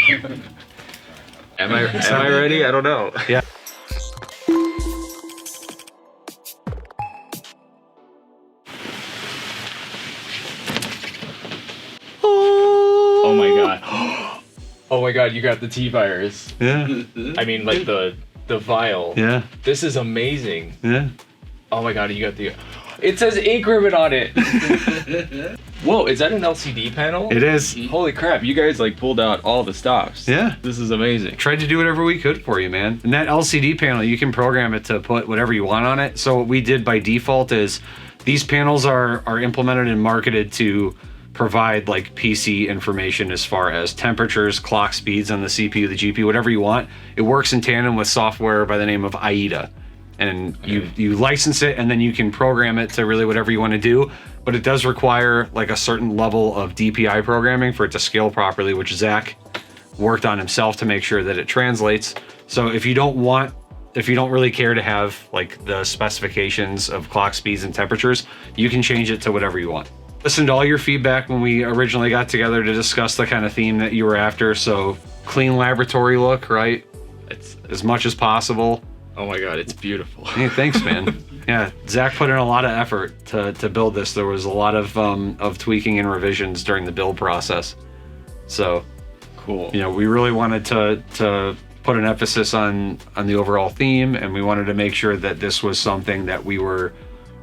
Am I ready? I don't know. Yeah. Oh my god. Oh my god, you got the T-virus. Yeah. I mean, like the vial. Yeah. This is amazing. Yeah. Oh my god, you got the... It says Inkribbon on it. Whoa, is that an LCD panel? It is. Holy crap, you guys like pulled out all the stops. Yeah. This is amazing. Tried to do whatever we could for you, man. And that LCD panel, you can program it to put whatever you want on it. So what we did by default is these panels are implemented and marketed to provide like PC information as far as temperatures, clock speeds on the CPU, the GPU, whatever you want. It works in tandem with software by the name of AIDA. And you license it, and then you can program it to really whatever you want to do. But it does require like a certain level of DPI programming for it to scale properly, which Zack worked on himself to make sure that it translates. So if you don't really care to have like the specifications of clock speeds and temperatures, you can change it to whatever you want. Listened to all your feedback when we originally got together to discuss the kind of theme that you were after. So clean laboratory look, right? It's as much as possible. Oh my god, it's beautiful. Hey, thanks, man. Yeah, Zack put in a lot of effort to build this. There was a lot of tweaking and revisions during the build process. So, cool. You know, we really wanted to put an emphasis on the overall theme, and we wanted to make sure that this was something that we were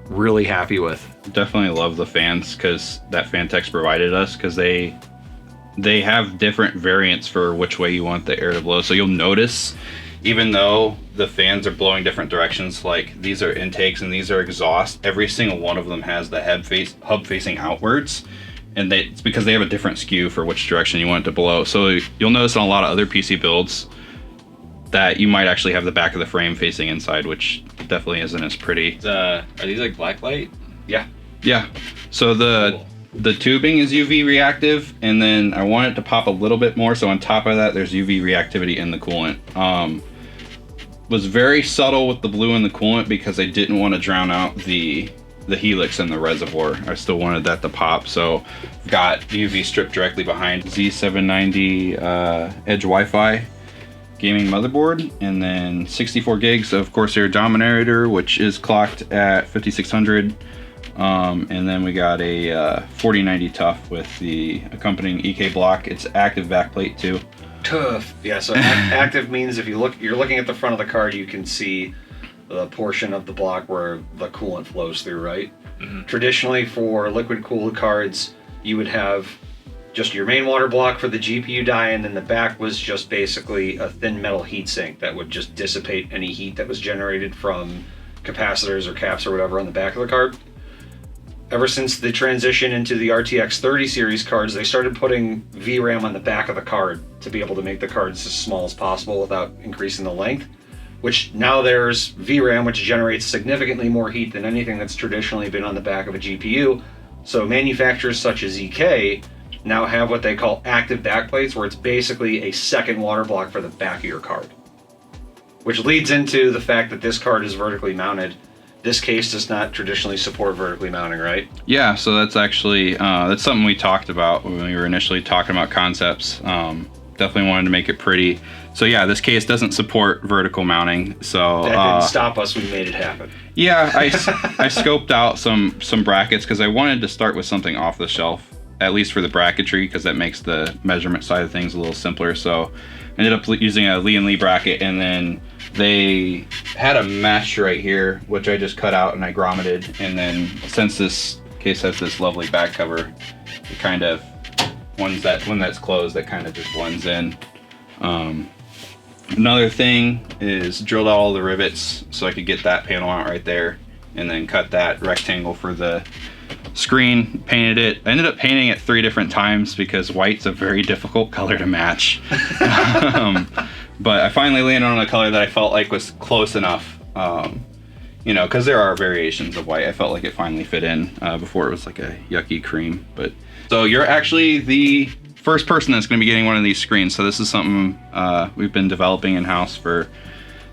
really happy with. Definitely love the fans because that Phanteks provided us, because they have different variants for which way you want the air to blow. So you'll notice, even though the fans are blowing different directions, like these are intakes and these are exhaust, every single one of them has the hub facing outwards, and it's because they have a different skew for which direction you want it to blow. So you'll notice on a lot of other PC builds that you might actually have the back of the frame facing inside, which definitely isn't as pretty. Are these like blacklight? Yeah. Yeah. So the tubing is UV reactive, and then I want it to pop a little bit more, so on top of that there's UV reactivity in the coolant. Was very subtle with the blue in the coolant because I didn't want to drown out the helix in the reservoir. I still wanted that to pop, so got UV strip directly behind Z790 Edge Wi-Fi gaming motherboard, and then 64 gigs of CORSAIR DOMINATOR, which is clocked at 5600. And then we got a 4090 Tough with the accompanying EK block. It's active backplate too. Tough. Yeah, so active means if you're looking at the front of the card, you can see the portion of the block where the coolant flows through, right? Mm-hmm. Traditionally for liquid cooled cards, you would have just your main water block for the GPU die, and then the back was just basically a thin metal heatsink that would just dissipate any heat that was generated from capacitors or caps or whatever on the back of the card. Ever since the transition into the RTX 30 series cards, they started putting VRAM on the back of the card to be able to make the cards as small as possible without increasing the length, which now there's VRAM, which generates significantly more heat than anything that's traditionally been on the back of a GPU. So manufacturers such as EK now have what they call active backplates, where it's basically a second water block for the back of your card, which leads into the fact that this card is vertically mounted. This case does not traditionally support vertically mounting, right? Yeah, so that's actually, that's something we talked about when we were initially talking about concepts. Definitely wanted to make it pretty. So yeah, this case doesn't support vertical mounting. So that didn't stop us, we made it happen. Yeah, I scoped out some brackets because I wanted to start with something off the shelf, at least for the bracketry, because that makes the measurement side of things a little simpler. So I ended up using a Lee & Lee bracket, and then they had a mesh right here, which I just cut out and I grommeted. And then since this case has this lovely back cover, it kind of, when that's closed, that kind of just blends in. Another thing is drilled out all the rivets so I could get that panel out right there, and then cut that rectangle for the screen, painted it. I ended up painting it 3 different times because white's a very difficult color to match. But I finally landed on a color that I felt like was close enough, you know, because there are variations of white. I felt like it finally fit in before it was like a yucky cream. But so you're actually the first person that's going to be getting one of these screens. So this is something we've been developing in-house for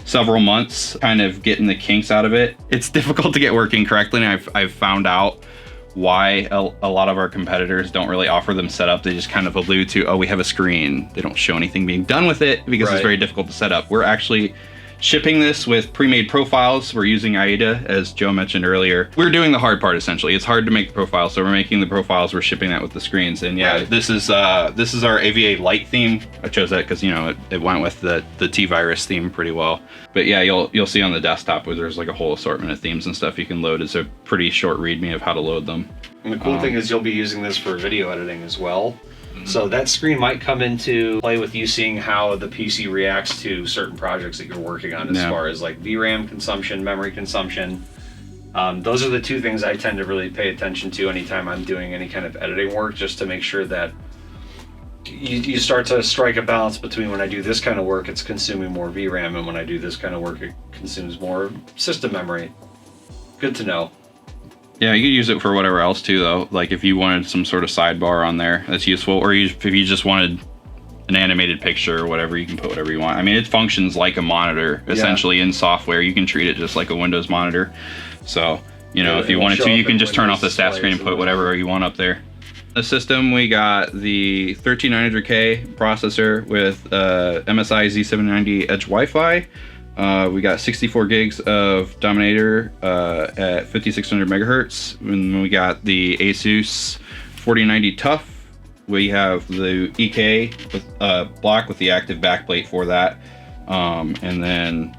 several months, kind of getting the kinks out of it. It's difficult to get working correctly, and I've found out why a lot of our competitors don't really offer them setup. They just kind of allude to, oh, we have a screen. They don't show anything being done with it because it's very difficult to set up. We're actually shipping this with pre-made profiles. We're using AIDA, as Joe mentioned earlier. We're doing the hard part, essentially. It's hard to make the profiles, so we're making the profiles, we're shipping that with the screens. And yeah, this is our AVA light theme. I chose that because, you know, it went with the T-Virus theme pretty well. But yeah, you'll see on the desktop where there's like a whole assortment of themes and stuff you can load. It's a pretty short readme of how to load them. And the cool thing is you'll be using this for video editing as well. So that screen might come into play with you seeing how the PC reacts to certain projects that you're working on as far as like VRAM consumption, memory consumption. Those are the two things I tend to really pay attention to anytime I'm doing any kind of editing work, just to make sure that you start to strike a balance between when I do this kind of work, it's consuming more VRAM, and when I do this kind of work, it consumes more system memory. Good to know. Yeah, you could use it for whatever else too, though. Like if you wanted some sort of sidebar on there, that's useful. Or if you just wanted an animated picture or whatever, you can put whatever you want. I mean, it functions like a monitor, essentially, in software. You can treat it just like a Windows monitor. So, you know, if you wanted to, you can just turn off the stat screen and put whatever you want up there. The system, we got the 13900K processor with MSI Z790 Edge Wi-Fi. We got 64 gigs of Dominator at 5600 megahertz. And we got the ASUS 4090 Tough. We have the EK with, block with the active backplate for that. And then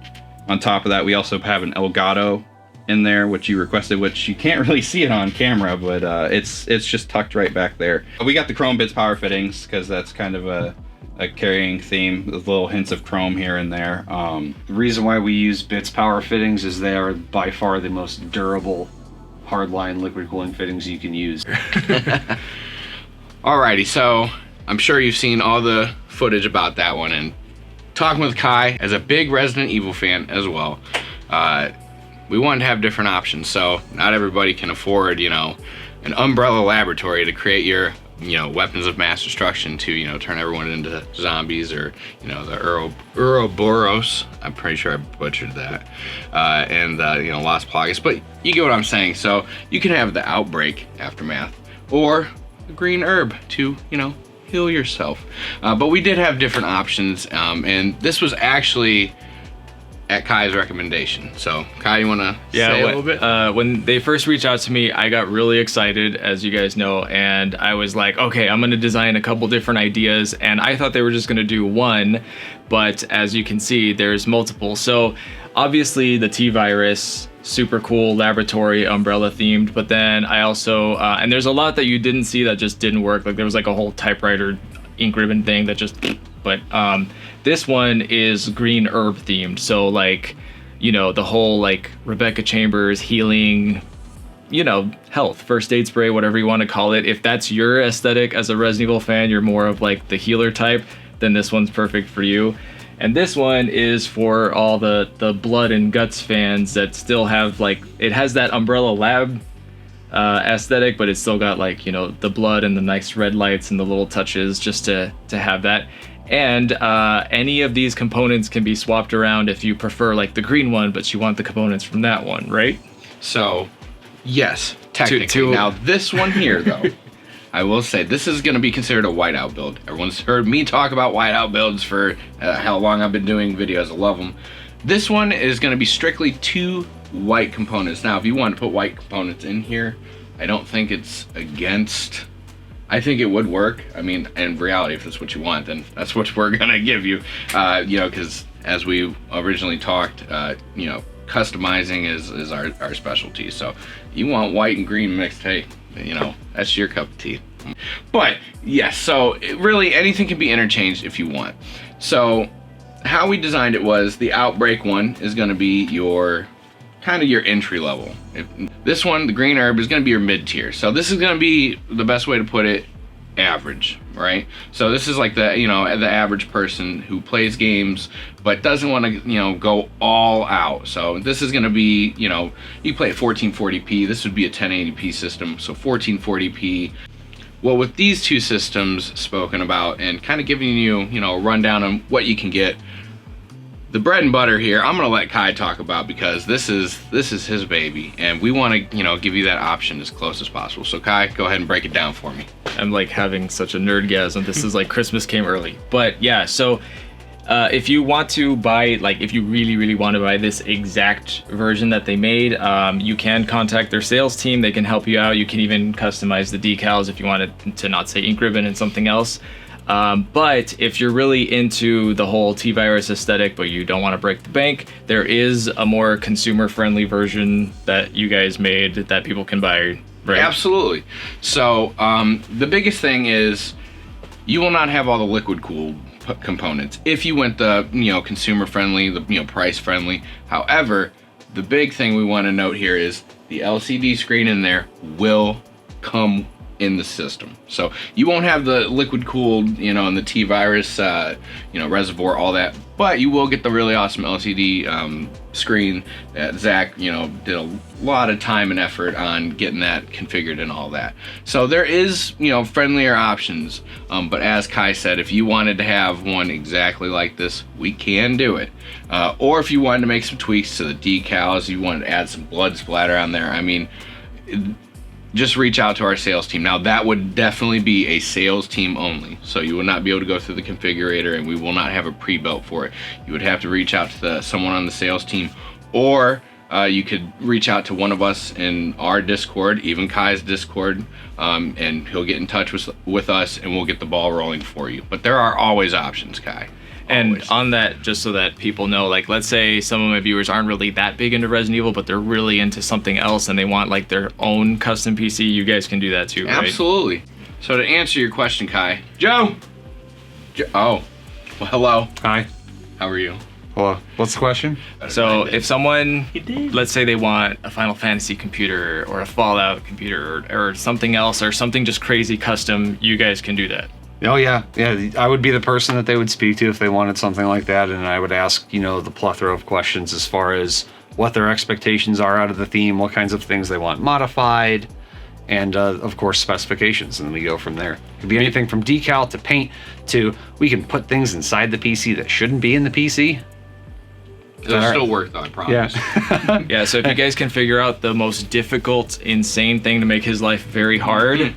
on top of that, we also have an Elgato in there, which you requested, which you can't really see it on camera, but it's just tucked right back there. We got the Chrome Bits power fittings because that's kind of a carrying theme with little hints of chrome here and there. The reason why we use Bits power fittings is they are by far the most durable hardline liquid cooling fittings you can use. Alrighty, so I'm sure you've seen all the footage about that one, and talking with Kai as a big Resident Evil fan as well, we wanted to have different options. So not everybody can afford, you know, an Umbrella Laboratory to create your, you know, weapons of mass destruction to, you know, turn everyone into zombies, or, you know, the Ouroboros. I'm pretty sure I butchered that. And you know, Las Plagas, but you get what I'm saying. So you can have the Outbreak Aftermath, or the green herb to, you know, heal yourself. But we did have different options, and this was actually at Kai's recommendation. So Kai, you want to say a little bit? When they first reached out to me, I got really excited, as you guys know, and I was like, okay, I'm going to design a couple different ideas, and I thought they were just going to do one, but as you can see, there's multiple. So obviously the T-Virus, super cool laboratory umbrella themed, but then I also, and there's a lot that you didn't see that just didn't work. Like there was like a whole typewriter Inkribbon thing that just, but this one is green herb themed. So like, you know, the whole like Rebecca Chambers healing, you know, health, first aid spray, whatever you want to call it. If that's your aesthetic as a Resident Evil fan, you're more of like the healer type, then this one's perfect for you. And this one is for all the blood and guts fans that still have like, it has that Umbrella Lab aesthetic, but it's still got like, you know, the blood and the nice red lights and the little touches just to have that. And any of these components can be swapped around if you prefer like the green one, but you want the components from that one, right? So yes, technically. Now this one here though, I will say this is going to be considered a whiteout build. Everyone's heard me talk about whiteout builds for how long I've been doing videos. I love them. This one is going to be strictly 2 white components. Now if you want to put white components in here, I don't think it's against. I think it would work. I mean, in reality, if that's what you want, then that's what we're gonna give you. You know, because as we originally talked, you know, customizing is our specialty. So you want white and green mixed, hey, you know, that's your cup of tea. But yes, so really anything can be interchanged if you want. So how we designed it was the Outbreak one is gonna be your kind of your entry level. This one, the green herb, is going to be your mid tier. So this is going to be the best way to put it, average, right? So this is like the, you know, the average person who plays games but doesn't want to, you know, go all out. So this is going to be, you know, you play at 1440p. This would be a 1080p system, so 1440p. Well, with these two systems spoken about and kind of giving you, you know, a rundown on what you can get, the bread and butter here, I'm gonna let Kai talk about, because this is his baby, and we want to, you know, give you that option as close as possible. So Kai, go ahead and break it down for me. I'm like having such a nerdgasm. This is like Christmas came early. But yeah, so if you want to buy, like if you really want to buy this exact version that they made, you can contact their sales team. They can help you out. You can even customize the decals if you wanted to not say Inkribbon and something else. But if you're really into the whole T-Virus aesthetic, but you don't want to break the bank, there is a more consumer-friendly version that you guys made that people can buy, right? Absolutely. So the biggest thing is you will not have all the liquid-cooled components if you went the, you know, consumer-friendly, the, you know, price-friendly. However, the big thing we want to note here is the LCD screen in there will come in the system. So you won't have the liquid cooled, you know, and the T-Virus, you know, reservoir, all that, but you will get the really awesome LCD screen that Zach, you know, did a lot of time and effort on getting that configured and all that. So there is, you know, friendlier options, but as Kai said, if you wanted to have one exactly like this, we can do it. Or if you wanted to make some tweaks to the decals, you wanted to add some blood splatter on there, I mean, just reach out to our sales team. Now that would definitely be a sales team only, so you will not be able to go through the configurator, and we will not have a pre-built for it. You would have to reach out to someone on the sales team, or you could reach out to one of us in our Discord, even Kai's Discord, and he'll get in touch with us, and we'll get the ball rolling for you. But there are always options, Kai. And on that, just so that people know, like, let's say some of my viewers aren't really that big into Resident Evil, but they're really into something else and they want like their own custom PC, you guys can do that too, right? Absolutely. So to answer your question, Kai, Joe. Oh, well, hello. Hi. How are you? Hello. What's the question? So if someone, let's say they want a Final Fantasy computer or a Fallout computer or something else or something just crazy custom, you guys can do that. Oh yeah, I would be the person that they would speak to if they wanted something like that, and I would ask, you know, the plethora of questions as far as what their expectations are out of the theme, what kinds of things they want modified, and of course specifications, and then we go from there. It could be anything from decal to paint to we can put things inside the PC that shouldn't be in the PC. It'll still work though, I promise. Yeah. Yeah, so if you guys can figure out the most difficult, insane thing to make his life very hard,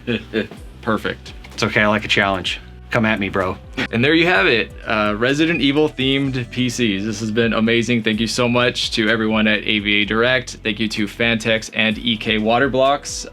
perfect. It's okay, I like a challenge. Come at me, bro. And there you have it, Resident Evil themed PCs. This has been amazing. Thank you so much to everyone at AVA Direct. Thank you to Phanteks and EK Waterblocks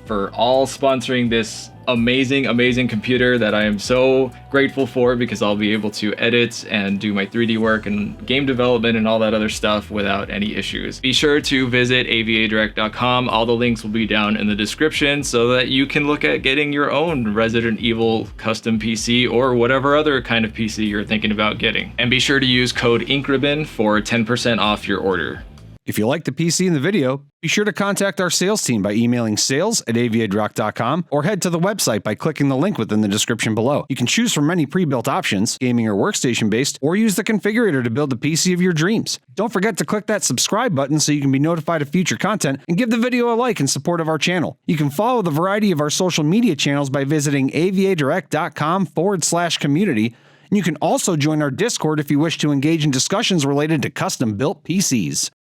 for all sponsoring this amazing computer that I am so grateful for, because I'll be able to edit and do my 3D work and game development and all that other stuff without any issues. Be sure to visit avadirect.com. All the links will be down in the description so that you can look at getting your own Resident Evil custom PC or whatever other kind of PC you're thinking about getting. And be sure to use code Inkribbon for 10% off your order. If you like the PC in the video, be sure to contact our sales team by emailing sales@aviadirect.com or head to the website by clicking the link within the description below. You can choose from many pre-built options, gaming or workstation based, or use the configurator to build the PC of your dreams. Don't forget to click that subscribe button so you can be notified of future content, and give the video a like in support of our channel. You can follow the variety of our social media channels by visiting aviadirect.com/community. And you can also join our Discord if you wish to engage in discussions related to custom built PCs.